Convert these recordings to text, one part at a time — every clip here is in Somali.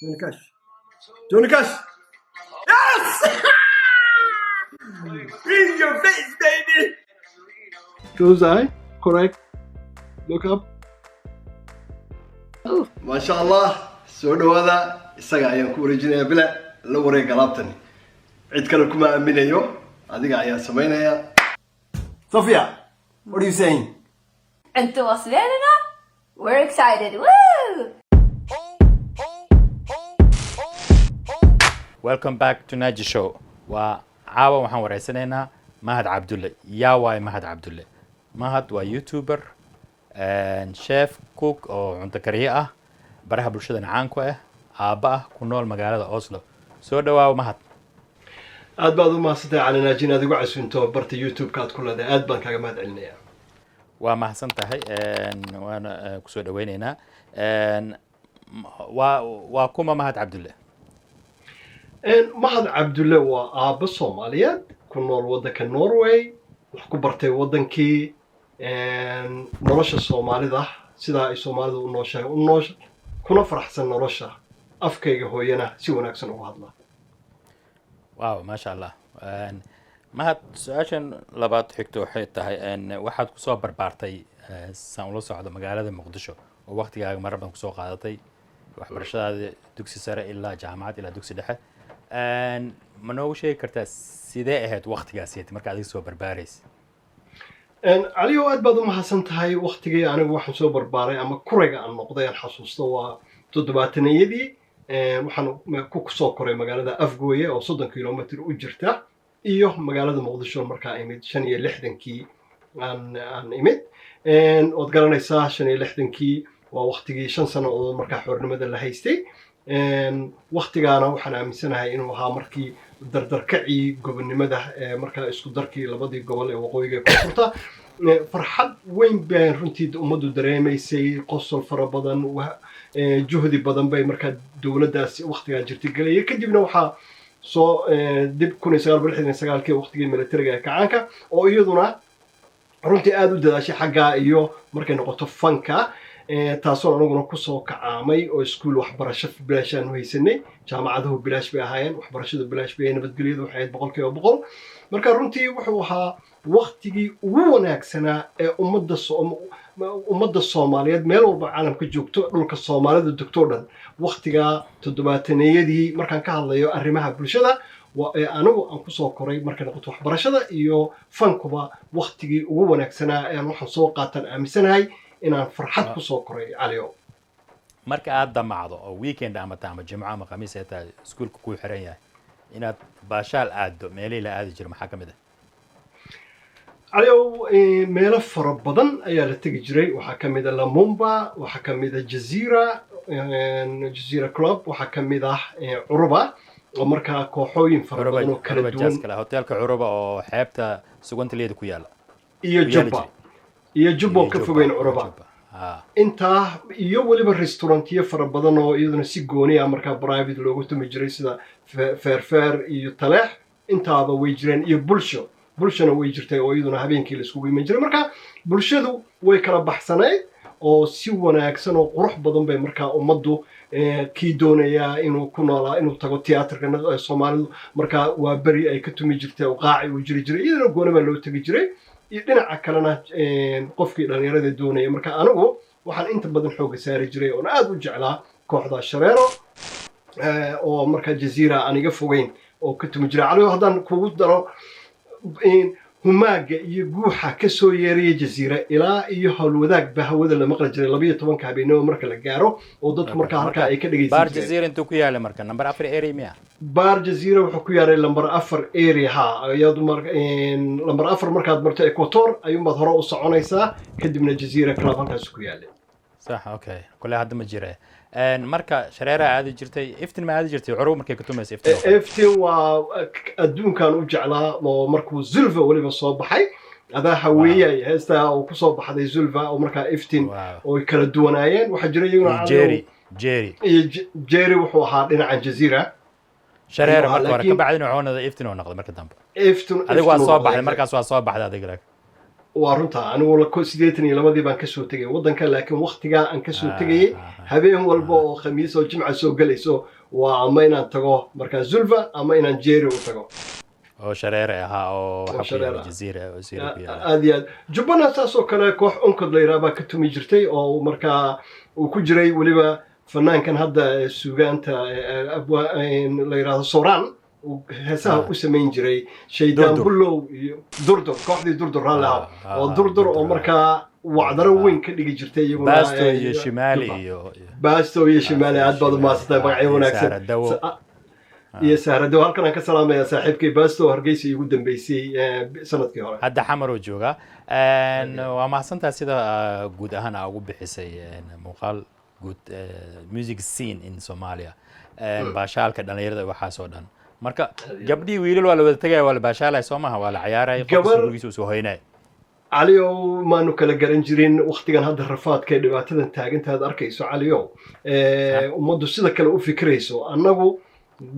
Johnny Cash. Johnny Cash. Yes! In your face, baby. Close eye. Correct. Look up. ما شاء الله سودو هذا isaga ayaan ku wareejinaya bila la wareeg galabtan cid kale kuma aaminayo adiga ayaa sameynaya Sophia, what are you saying? انتوا واصلين لنا؟ We're excited. Woo! Welcome back to Naji Show. وعاوة waxaan wareysanaynaa Mahad Cabdulle. Yaa waay Mahad Cabdulle. Mahad waa YouTuber, chef, cook oo cunto kariye ah, baraha bulshadana caan ku ah, aabba ah ku nool magaalada Oslo. Soo dhawaaw Mahad. aad baad u maasantay cali naajin adigu casuunto barta YouTube-ka aad ku leedahay aad baan kaaga mahad celinayaa waa mahadsan tahay waana ku soo dhaweynaynaa waa kuma Mahad Cabdulle Mahad Cabdulle waa aabba Soomaaliyeed ku nool waddanka Norway wax ku bartay waddankii nolosha Soomaalida sida ay Soomaalidu u nooshahay kuna faraxsan nolosha afkayga hooyana si wanaagsan ugu hadla waaw ma sha Allah mahad su'aashan labaad xigto waxay tahay waxaad ku soo barbaartay saan ula socdo magaalada Muqdisho oo waqtigaaga mar badan ku soo qaadatay waxbarashadaada dugsi sare ilaa jaamacad ilaa dugsi dhexe ma noo sheegi kartaa sidee ahayd waqtigaas marka aad soo barbaaraysay علي وأد بعض ما حسنت هاي وقت جي أنا واحد سو برباري أما كوريجا عن نقطة الحسوس توا تدباتنا يدي وحنا كوك سو كوري مقالة أفجوية أو صدق كيلومتر أجرته إيوه مقالة مقدشة المركا إيمد شن يلحدن كي عن إيمد وتقارن إسا شن يلحدن كي ووقت جي شن سنة أو المركا حور نمد اللي هيستي وقت جي أنا وحنا مسنا هاي إنه ها مركي dardarkacii gobonimada marka isku darkii labadii gobol ee waqooyiga ku furta farxad weyn baan runtii umadu dareemaysay qosol fara badan juhdi badan bay marka dawladdaas waqtiga jirtay galay kadibna waxa soo dib 1969 waqtigii militariga kacaanka oo iyaduna runtii aad u dadaashay xagga iyo markay noqoto fanka taasoo anaguna ku soo kacaamay oo iskuul waxbarasho bilaash aan haysanay jaamacaduhu bilaash bay ahaayeen waxbarashadu bilaash bay nabadgelyadu waxay ahayd 100% marka runtii wuxuu ahaa waqtigii ugu wanaagsanaa ee ummadda Soomaaliyeed meel walba caalamka joogto dhulka Soomaalida degto dhan waqtiga 70-yadii markaan ka hadlayo arrimaha bulshada anigu aan ku soo koray markay noqoto waxbarashada iyo fankuba waqtigii ugu wanaagsanaa ee waxaan soo qaatan aaminsanahay inaan farxad ku soo koray caliyo marka aad damacdo oo weekend ama jimco ama khamiis ay tahay iskuulku ku xiran yahay inaad baashaal aado meelay la aadi jiro maxaa kamid ah caliyo meelo fara badan ayaa la tagi jiray waxaa kamid ah Lumumba waxaa kamid ah Jazeera Club waxaa kamid ah Uruba oo markaa kooxooyin fara badan oo kala duwan hotelka Uruba oo xeebta Sugantaleeda ku yaala iyo Jubbo ka fogeyn Uruba inta iyo waliba restaurantiyo fara badan oo iyaduna si gooni ah markaa private loogu tumi jiray sida Fair iyo Taleex intaaba way jireen iyo bulshana way jirtay oo iyaduna habeenkii la isku iman jiray marka bulshadu way kala baxsanayd oo si wanaagsan oo qurux badan bay markaa ummaddu kii doonaya inuu ku noolaa inuu tago tiyaatarka Soomaalidu markaa waa bari ay ka tumi jirtay oo qaaci u jiray iyaduna gooni baa loo tagi jiray dhinaca kalena qofkii dhalinyarada doonaya marka anigu waxaan inta badan xoog saari jiray oo aad u jeclaa kooxda Shareero oo marka Jazeera aniga fogeyn oo ka tumi jiray cali hadan kugu daro humaaga iyo guuxa ka soo yeeray Jazeera ilaa iyo hawlwadaag bahawada la maqla jiray 12 habeenimo marka la gaaro oo dadku marka halka ay ka dhageysan Bar Jazeera intuu ku yaala marka number 4 area miya Bar Jazeera wuxuu ku yaalay number 4 area ayadu marka number 4 markaad marto Equator ayuunbaad hore u soconaysaa kadibna Jazeera Club halkaas ku yaalay صح اوكي كلها hadda ma jira marka shareera aad jirtay iftin ma aad jirtay Uruba markay ka tumaysay iftin waa adduunkan u jeclaa oo markuu Zulfa waliba soo baxay adaa haweeyay heesta oo ku soo baxday Zulfa oo marka iftin oo kala duwanaayeen waxa jiray iyaguna Jerry wuxuu ahaa dhinaca Jazeera shareera marka hore ka bacdina wuxuu noqday iftin oo noqday marka dambe iftin adigu waa soo baxday markaas waa soo baxday adiga waa runta anigu la 82 baan ka soo tegay waddanka laakiin waqtigaa aan ka soo tegayay habeen walba oo khamiis oo jimca soo galayso waa ama inaan tago markaa Zulfa ama inaan Jeeri u tago oo shareere ahaa oo waxa ku yaala jaziira oo siira ku yaala aad iyo aad jubbana saasoo kale koox onkod la yiraahdo ka tumi jirtay oo markaa uu ku jiray waliba fanaankan hadda suugaanta la yiraahdo Sooraan heesaha u samayn jiray shaydaan bullow iyo durdur kooxdii durdur raalaha oo durdur oo markaa wacdaro weyn ka dhigi jirtay iyaguna baasto iyo shimaali aad baad u maasatay magacyo wanaagsan iyo saarado halkan aan ka salaamayaa saaxiibkay baasto hargeysa ugu dambeysay sanadkii hore hadda xamar oo jooga waa mahadsantahay sida guud ahaan ugu bixisay muuqaal guud music scene in Soomaaliya baashaalka dhalinyarada waxaas oo dhan marka gabdhii wiilal waa la wada tagay waa la baashaalay Soomaha waa la ciyaaray qofkiisa soo hoynay caliyow maanu kala garan jirin waqtigan hadda rafaadka dhibaatadan taagantaad arkayso caliyow ummaddu sida kale u fikirayso annagu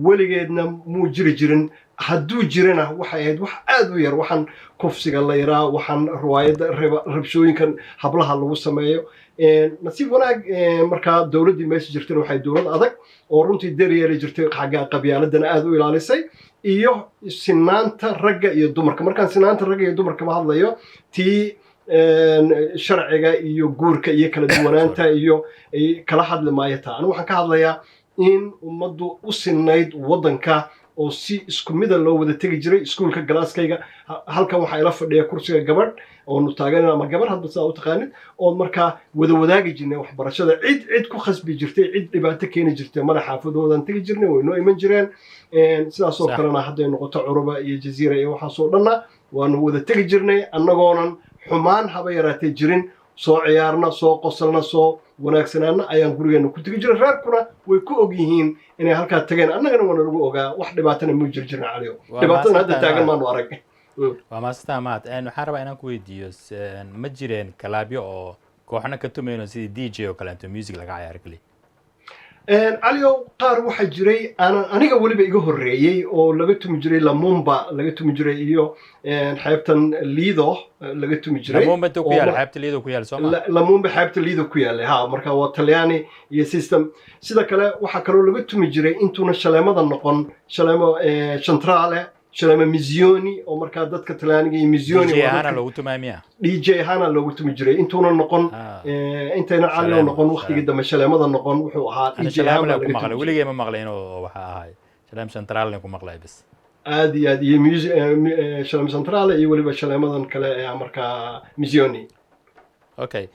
weligeedna muu jiri jirin hadduu jirana waxay ahayd wax aad u yar waxaan kufsiga la yaraa waxaan riwaayadda rabshooyinkan hablaha lagu sameeyo nasiib wanaag markaa dowladdii meesha jirtana waxay dowlad adag oo runtii daryeeli jirtay xagga qabyaaladana aad u ilaalisay iyo sinaanta ragga iyo dumarka markaan sinaanta ragga iyo dumarka ma hadlayo tii sharciga iyo guurka iyo kala duwanaanta iyo kala hadli maayo taa anigu waxaan ka hadlayaa in ummaddu u sinayd waddanka oo si isku mid ah loo wada tagi jiray iskuulka galaaskayga halkan waxaa ila fadhiya kursiga gabadh oo nu taagan ama gabadh hadba saa u taqaanid oo markaa wada wadaagi jirnay waxbarashada cid ku khasbi jirtay cid dhibaato keeni jirtay madax xaafadoodan tagi jirnay way noo iman jireen sidaas oo kalena hadday noqoto Curuba iyo Jaziira iyo waxaas oo dhanna waanu wada tagi jirnay annagoonan xumaan haba yaraatay jirin soo ciyaarna soo qosolna soo wanaagsanaana ayaan gurigeena ku tagi jiray reerkuna way ku og yihiin inay halkaa tageen annagana waana lagu ogaa wax dhibaatana muu jiri jirna caliyo dhibaatana hadda taagan maanu arag waa maastaa maad waxaan rabaa inaan ku weydiiyo ma jireen kalaabyo oo kooxna ka tumayno sidii DJ oo kale inta music laga ciyaar kali caliyo qaar waxa jiray aniga waliba iga horeeyay oo laga tumi jiray Lamumba laga tumi jiray iyo xeebtan Lido laga tumi jiray Lamumba ku yaal xeebta Lido ku yaal Soomaa Lamumba xeebta Lido ku yaal marka waa Talyaani iyo system sida kale waxa kale laga tumi jiray intuuna shaleemada noqon shaleemo centrale shaleemo Mizioni oo marka dadka Talyaaniga iyo Mizioni DJ hana lagu tumaamiya DJ hana lagu tumi jiray intuuna noqon intayna caliyo noqon waqtigii dambe shaleemada noqon wuxuu ahaa DJ hana lagu maqlay waligay ma maqlayn oo waxa ahay shaleem centrale ku maqlay bas aad iyo music shaleem centrale iyo waliba shaleemadan kale ee marka Mizioni okay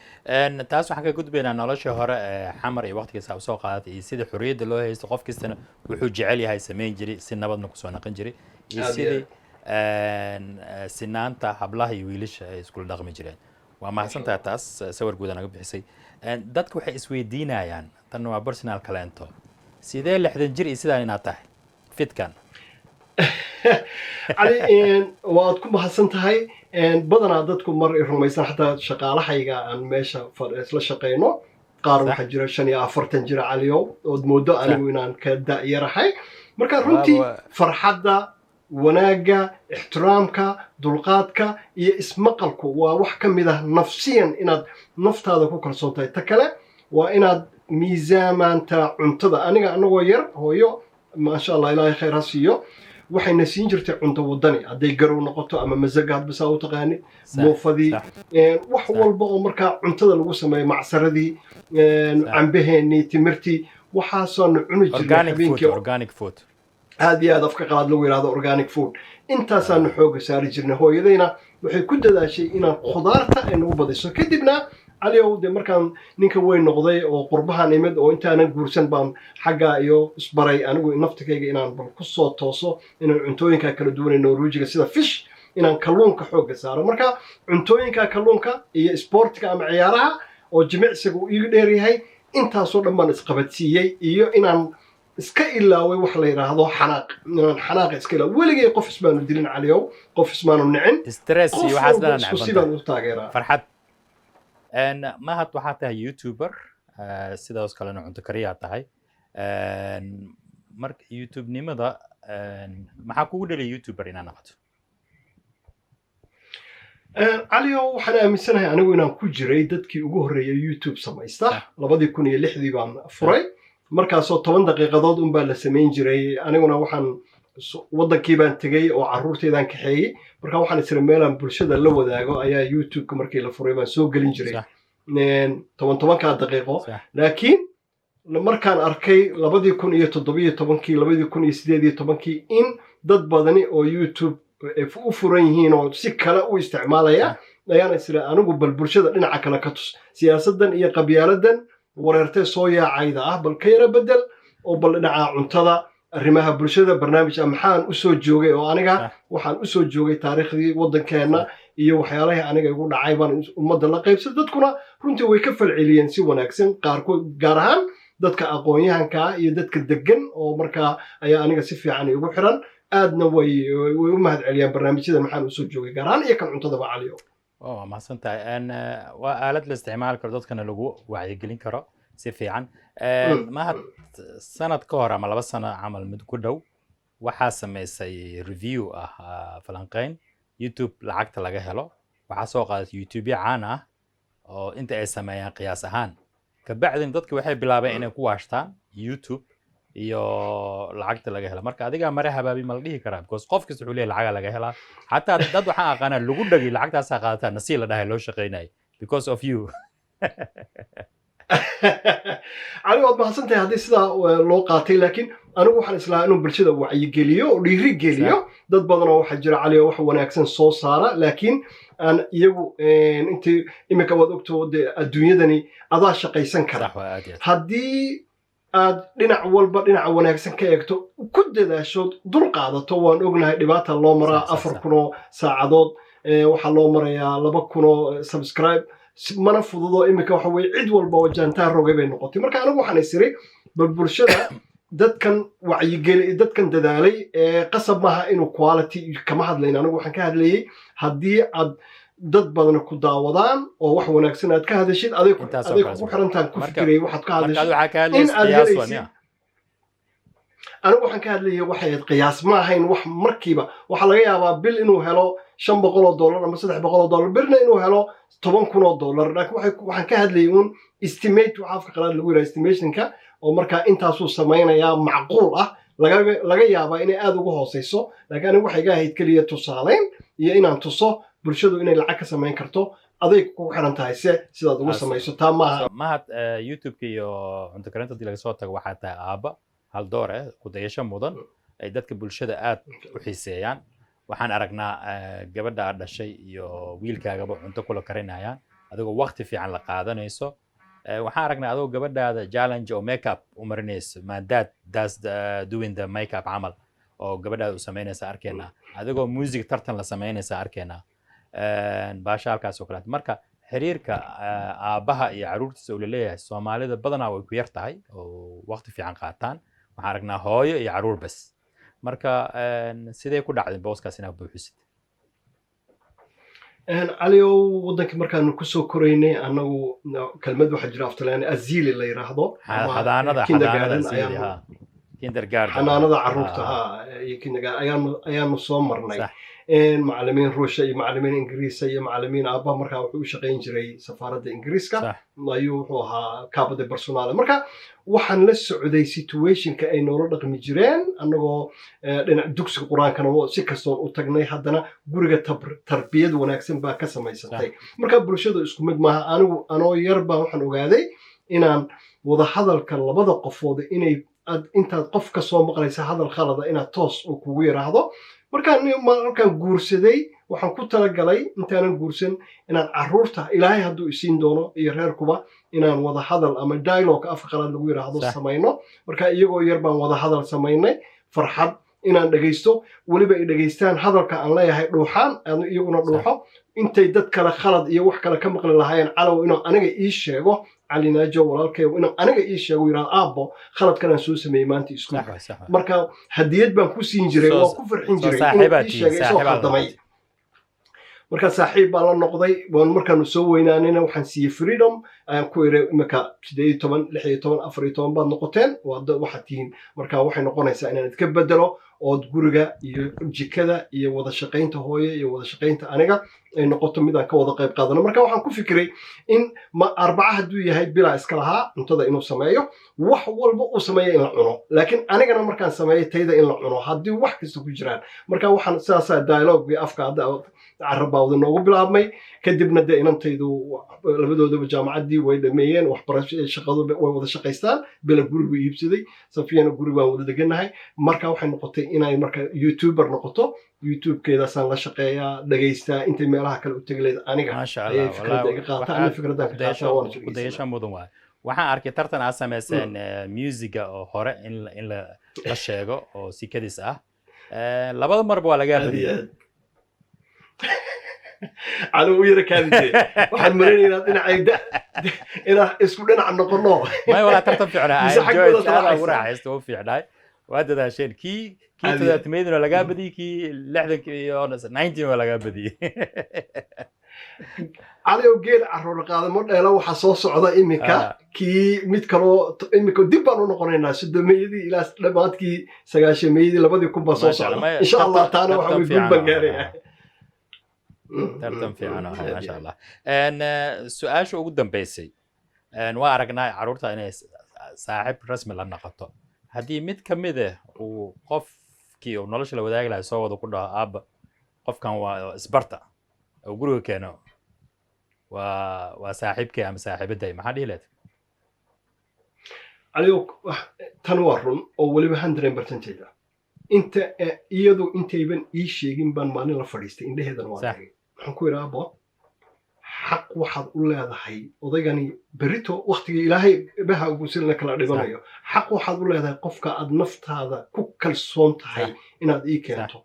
taas waxaan ka gudbaynaa nolosha hore xamar iyo waqtigiisa soo qaadatay iyo sida xuriyada loo haysto qof kastana wuxuu jecel yahay sameyn jiray si nabadna ku soo naqan jiray iyo sidii sinaanta hablaha iyo wiilasha ay isku dhaqmi jireen waa mahadsantahay taas sawir guud naga bixisay dadku waxay isweydiinayaan tan waa personal kalento sidee 60 jir iyo sidaan inaad tahay fitkan cali waad ku mahadsantahay badanaa dadku mar rumaysan xataa shaqaalahayga aan meesha isla shaqeyno qaar waxaa jira 45 jira caliyow ood moodo anigu inaan ka da'yarahay marka runtii farxadda wanaaga ixtiraamka dulqaadka iyo ismaqalku waa wax ka mid ah nafsiyan inaad naftaada ku kalsoon tahay ta kale waa inaad miisaamaanta cuntada aniga anagoo yar hooyo maasha Allah ilaahay khayr ha siiyo waxayna siin jirtay cunto wadani hadday garow noqoto ama masaga hadba saa u taqaani muufadii wax walba oo markaa cuntada lagu sameeyo macsaradii cambaheennii timirtii waxaasoonu cuni jirnay organic food aad iyo aad afka qalaad lagu yiraahdo organic food intaasaanu xooga saari jirnay hooyadayna waxay ku dadaashay inaan khudaarta ay nagu badiso kadibna caliyow de markaan ninka weyn noqday oo qurbahan imid oo intaanan guursan baan xagga iyo isbaray anigu naftikayga inaan bal ku soo tooso inaan cuntooyinka kala duwan ee Norwegiga sida fish inaan kalluunka xooga saaro marka cuntooyinka kalluunka iyo sportka ama ciyaaraha oo jimicsiga uu iga dheer yahay intaasoo dhan baan isqabadsiiyey iyo inaan iska ilaaway wax la yiraahdo xanaaq iska ilaaw weligay qof ismaanu dilin caliyow qof ismaanu nicin stress iyo waxaas dhan sidaan u taageeraa farxad mahad waxaa tahay youtuber sidaas kalena cunto kariyaa tahay marka youtube nimada maxaa kugu dhalay youtuber inaad noqoto caliyo waxaan aaminsanahay anigu inaan ku jiray dadkii ugu horreeyay youtube samaysta 2006 baan furay markaasoo 10 daqiiqadood unbaa la samayn jiray aniguna waxaan waddankii baan tegey oo carruurteedaan kaxeeyey marka waxaan isra meelaan bulshada la wadaago ayaa youtube-ka markii la furay baan soo gelin jiray 10 daqiiqo laakiin markaan arkay 2017 2018 in dad badani oo youtube u furan yihiin oo si kale u isticmaalaya ayaan isla anigu bal bulshada dhinaca kale ka tus siyaasadan iyo qabyaaladan wareertay soo yaacayda ah bal ka yara bedel oo bal dhinaca cuntada arrimaha bulshada barnaamij maxaan u soo joogay oo aniga waxaan u soo joogay taariikhdii waddankeena iyo waxyaalaha aniga igu dhacay baan ummadda la qaybsaday dadkuna runtii way ka falceliyeen si wanaagsan qaarkood gaar ahaan dadka aqoon-yahanka iyo dadka degan oo markaa ayaa aniga si fiican igu xiran aadna way u mahad celiyaan barnaamijyada maxaan usoo joogay gaar ahaan iyo kan cuntadaba caliyo waa mahadsan tahay waa aalad la isticmaali karo dadkana lagu wacyigelin karo si fiican mahad sanad ka hor ama 2 sano camal mid ku dhow waxaa samaysay review falanqeyn youtube lacagta laga helo waxaa soo qaadatay youtube caan ah oo inta ay sameeyaan qiyaas ahaan kabacdin dadku waxay bilaabeen inay ku waashtaan youtube iyo lacagta laga helo marka adiga mare habaabi ma la dhihi karaa because qof kasta wuxuu leeyahay lacag laga helaa xataa dad waxaan aqaanaa lagu dhagay lacagtaas qaadataa nasiib la dhahay loo shaqeynay because of you cali waad mahadsantahay haddii sidaa loo qaatay laakiin anigu waxaan islahaa inuu bulshada wacyigeliyo oo dhiiri geliyo dad badanoo waxaa jira cali oo wax wanaagsan soo saara laakiin aan iyagu intii iminka waad ogtoo dee adduunyadani adaa shaqaysan kara haddii aad dhinac walba dhinaca wanaagsan ka eegto ku dadaashood dul qaadato waan ognahay dhibaata loo maraa 4,000 saacadood waxaa loo marayaa 2,000 subscribe mana fududo iminka waxa weye cid walba wajaantaa rogay bay noqotay marka anigu waxaan isiri bal bulshada dadkan wacyigeli dadkan dadaalay qasab maaha inuu quality kama hadlayn anigu waxaan ka hadlayay haddii aad dad badan ku daawadaan oo wax wanaagsan aad ka hadashid adeeg ku xirantaan ku fikiray waxaad ka hadashid anigu waxaan ka hadlayay waxay qiyaas ma ahayn wax markiiba waxa laga yaabaa bil inuu helo $500 ama $300 birna inuu helo $10,000 laakiin waxaan ka hadlayay un estimate waxa afka qalaad lagu yiraahdo estimationka oo markaa intaasuu samaynayaa macquul ah laga yaabaa inay aad uga hooseyso laakiin anigu waxay iga ahayd keliya tusaaleyn iyo inaan tuso bulshadu inay lacag ka samayn karto aday ku xiran tahay sidaad ugu samayso taa maaha mahad youtube-ka iyo cunto karinta hadii laga soo tago waxaa tahay aaba hal door ku dayasho mudan ay dadka bulshada aad u xiiseeyaan waxaan aragnaa gabadha aad dhashay iyo wiilkaagaba cunto kula karinayaan adigoo waqti fiican la qaadanayso waxaan aragnaa adoo gabadhaada challenge oo makeup u marinayso maadaad doing the makeup camal oo gabadhaada u samaynaysa arkeenaa adigoo music tartan la samaynaysa arkeenaa baashaalkaas oo kale marka xiriirka aabaha iyo caruurtiisa uu leeyahay Soomaalida badanaa way ku yar tahay oo waqti fiican qaataan waxaan aragnaa hooyo iyo caruur bas marka sidee ku dhacday booskaas inaad buuxisid caliyo waddanka markaanu ku soo koraynay annagu kelmad waxaa jira aftalaan azili la yiraahdo xanaanada kindergarten xanaanada caruurta iyo kindergarten ayaanu soo marnay macallimiin ruusha iyo macallimiin ingiriisa iyo macallimiin aabba markaa wuxuu u shaqayn jiray safaaradda ingiriiska ayuu wuxuu ahaa kaabada barsonaale marka waxaan la socday situationka ay noola dhaqmi jireen annagoo dhinac dugsiga qur-aankana si kastoon u tagnay haddana guriga tarbiyad wanaagsan baa ka samaysatay marka bulshada isku mid maaha anigu anoo yar baa waxaan ogaaday inaan wada hadalka labada qofood inay intaad qof ka soo maqlaysa hadal khalada inaad toos uu kugu yiraahdo markaan guursaday waxaan ku talagalay intaanan guursan inaan caruurta ilaahay hadduu isiin doono iyo reerkuba inaan wada hadal ama dialogue afka qalaad lagu yiraahdo samayno marka iyagoo yar baan wada hadal samaynay farxad inaan dhagaysto weliba ay dhagaystaan hadalka aan leeyahay dhuuxaan iyaguna dhuuxo intay dad kale khalad iyo wax kale ka maqli lahaayeen calow inuu aniga ii sheego calinaajo walaalkay inuu aniga ii sheego yiraahdo aabbo khaladkanaan soo sameeyey maanta iskuulka marka hadiyad baan ku siin jiray waa ku farxin jiray inuu ii sheegay soo khaldamay marka saaxiib baan la noqday waan markaanu soo weynaanayna waxaan siiyey freedom ayaan ku iray imika 18 16 14 baad noqoteen waxaad tihiin marka waxay noqonaysaa inaan idka bedelo ood guriga iyo jikada iyo wada shaqaynta hooye iyo wada shaqaynta aniga ay noqoto mid aan ka wada qayb qaadano marka waxaan ku fikiray in arbaca hadduu yahay bilaa iska lahaa cuntada inuu sameeyo wax walba uu sameeyo in la cuno laakiin anigana markaan sameeyo tayda in la cuno haddii wax kasta ku jiraan marka waxaan sidaasaa dialogue afka hadda carabawda noogu bilaabmay kadibna dee inantaydu labadoodaba jaamacaddii way dhameeyeen waxbarasho shaqadu way wada shaqaystaan bila gurigu iibsaday safiyana guri baan wada deganahay marka waxay noqotay inay marka youtuber noqoto youtube-keedaasaan la shaqeeyaa dhagaystaa intay meelaha kale u tegi leed aniga ayay fikradda iga qaataa ana fikraddan ka qaataa waana kudayasha mudan waay waxaan arkay tartan aad samayseen musiga oo hore in la sheego oo sikadiis ah labada marba waa lagaa badiyay على ويرك هذه واحد مرينا إنا اسمه لنا عن نقرناه ما ولا ترتب فعلها جوي هذا وراح يستوي فعلها وهذا ده شيء كي تدا تميدنا ولا جابدي كي لحظة كي 90 ولا جابدي على وجيل عرور قاعد مرة لو حصوص عضا إمك كي متكلو إمك دبنا نقرنا سد ميدي إلى لبعض كي سجاش ميدي لبعض يكون بصوص إن شاء الله تعالى وحبي يقول بنجاري tartan fiican oo ma sha Allah su'aasha ugu dambeysay waa aragnaa caruurta inay saaxiib rasmi la noqoto haddii mid ka mid ah uu qofkii uu nolosha la wadaagi lahaa soo wada ku dhaho aabba qofkan waa isbarta oo guriga keeno waa saaxiibkii ama saaxiibaday maxaa dhihi lahayd aliyo tan waa run oo weliba 100% inta iyadu intayban ii sheegin baan maalin la fadhiistay indhaheedana waa tagay waxaan ku idhaa abo xaq waxaad u leedahay odaygani berito waqtiga ilaahay baha ugu silna kala dhibanayo xaq waxaad u leedahay qofka aad naftaada ku kalsoon tahay inaad ii keento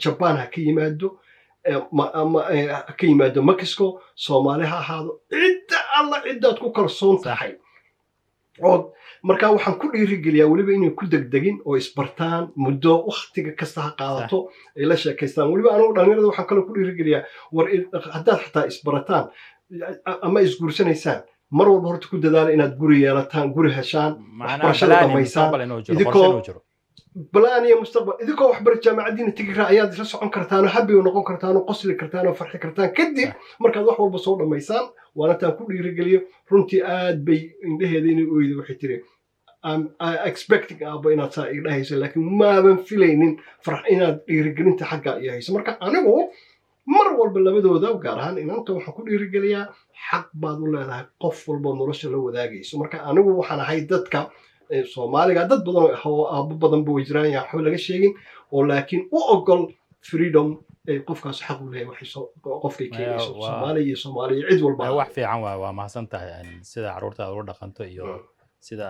Japan ha ka yimaado ka yimaado Mexico Soomaali ha ahaado cidda alla ciddaad ku kalsoon tahay oo marka waxaan ku dhiirigeliyaa waliba inay ku degdegin oo isbartaan muddo waqtiga kasta ha qaadato ay la sheekaystaan waliba anigu dhalinyarada waxaan kale ku dhiirigeliyaa war haddaad xataa isbarataan ama isguursanaysaan mar walba horta ku dadaala inaad guri yeelataan guri heshaan waxbarashada dhamaysaan idinkoo balaan iyo mustaqbal idinkoo waxbar jaamacadiina tigira ayaad isla socon kartaan oo habi noqon kartaan oo qosli kartaan oo farxi kartaan kadib markaad wax walba soo dhamaysaan waana taan ku dhiirigeliyo runtii aad bay indhaheeda inay ooyday waxay tiri expecting aabba inaad saa iga dhahayso laakiin maaban filaynin farax inaad dhiirigelinta xagga iyo hayso marka anigu mar walba labadooda gaar ahaan inanta waxaan ku dhiirigeliyaa xaq baad u leedahay qof walba nolosha la wadaagayso marka anigu waxaan ahay dadka Soomaaliga dad badan oo aabbo badan buu jiraan yaa xul laga sheegin oo laakiin u ogol freedom qofkaas xaq u leeyahay waxay qofkay keenayso Soomaaliya cid walba wax fiican waa mahadsan tahay sida caruurtaada u dhaqanto iyo sida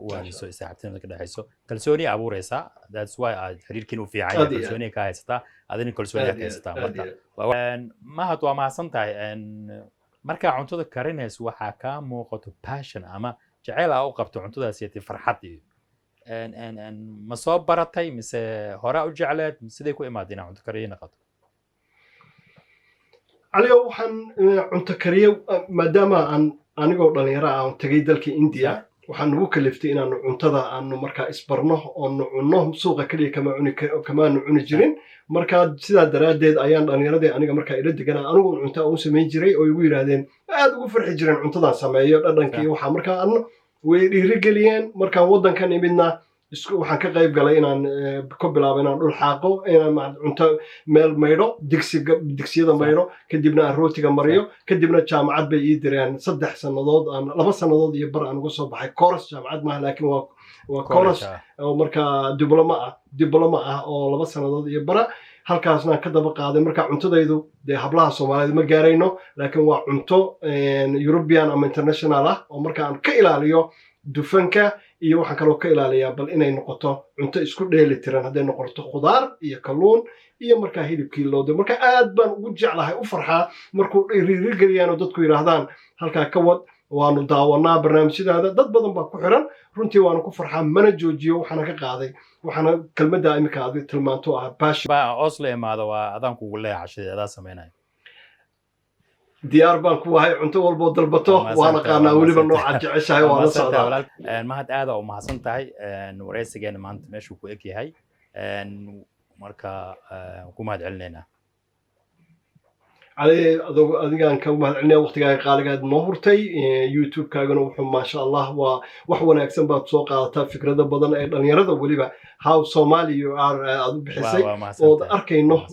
waaniso saaxiibtinimada ka dhaxayso kalsooni abuuraysa that's why aad xiriirkiin u fiican yahay kalsooni ka haysataa adina kalsooni ka haysataa marka mahad waa mahadsan tahay marka cuntada karinayso waxa ka muuqato passion ama jacayl u qabto cuntadaas iyo farxad iyo ma soo baratay mise hore u jecleed sidee ku imaadina cunto kariye noqoto aliyo waxaan cunto kariye maadaama aan anigoo dhalinyaro aan tagay dalka India waxaan ugu kaliftay inaan cuntada aan markaa isbarno oo cunno suuqa kaliya kama cuni jirin marka sidaa daraadeed ayaan dhalinyaradii aniga markaa ila deganaa anigu cunto aan samayn jiray oo igu yiraahdeen aad ugu farxi jireen cuntadan sameeyo dhadhankii waxa markaa aan way dhiirigeliyeen markaan wadankan imidna waxaan ka qayb galay inaan ku bilaabo inaan dhul xaaqo inaan cunto meel maydho digsiyada maydho kadibna aan rootiga mariyo kadibna jaamacad bay ii direen 3 sanadood aan 2 sanadood iyo bar aan uga soo baxay course jaamacad ma laakiin waa course oo markaa diploma ah oo 2 sanadood iyo bara halkaasna ka daba qaaday marka cuntadaydu hablaha Soomaaliyeed ma gaarayno laakiin waa cunto European ama international ah oo marka aan ka ilaaliyo dufanka iyo waxaan kaloo ka ilaaliyaa bal inay noqoto cunto isku dheelitiran haday noqoto khudaar iyo kalluun iyo marka hilibkii loodo marka aad baan ugu jeclahay u farxaa markuu dhiirigeliyaan oo dadku yiraahdaan halka ka wad waanu daawanaa barnaamijyada dad badan baa ku xiran runtii waanu ku farxaa mana joojiyo waxaan ka qaaday waxaan kelmadda imika aad tilmaanto ah passion baa Oslo imaado waa adan kugu leeyahay cashadeeda sameynay diyaar baan ku ahay cunto walbo dalbato waana qaanaa weliba nooca jeceshahay waa la socdaa mahad aad u mahadsan tahay wareysigeena maanta meeshuu ku eg yahay marka ku mahad celinaynaa علي أديان كم هالعني وقت جاي قال قاعد نهرتي يوتيوب كأنه وحنا ما شاء الله وحنا أحسن بتسوق على فكرة ده بدن أن يرد ولي بقى how Somali you are بحسي وأركي إنه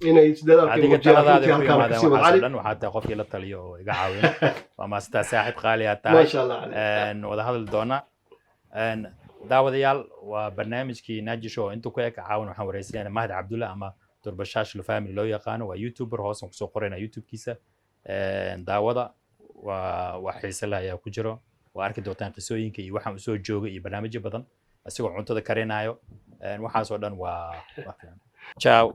إنه يتدل أركي مجال في هالكلام كسيب علي وحتى قف يلا تليو يقعون وما استساحب قالي ما شاء الله عليه وده هذا الدونا داوديال وبرنامج كي ناجي شو أنتو كيك عاون وحوريسين مهد عبد الله أما durbashash lo family loo yaqaano waa youtuber hoosan kusoo qorayna youtube-kiisa daawada waa xiise leh ayaa ku jiro waa arki doontaan qisooyinka iyo waxaan usoo joogay iyo barnaamijyo badan asigoo cuntada karinayo waxaas oo dhan waa ciao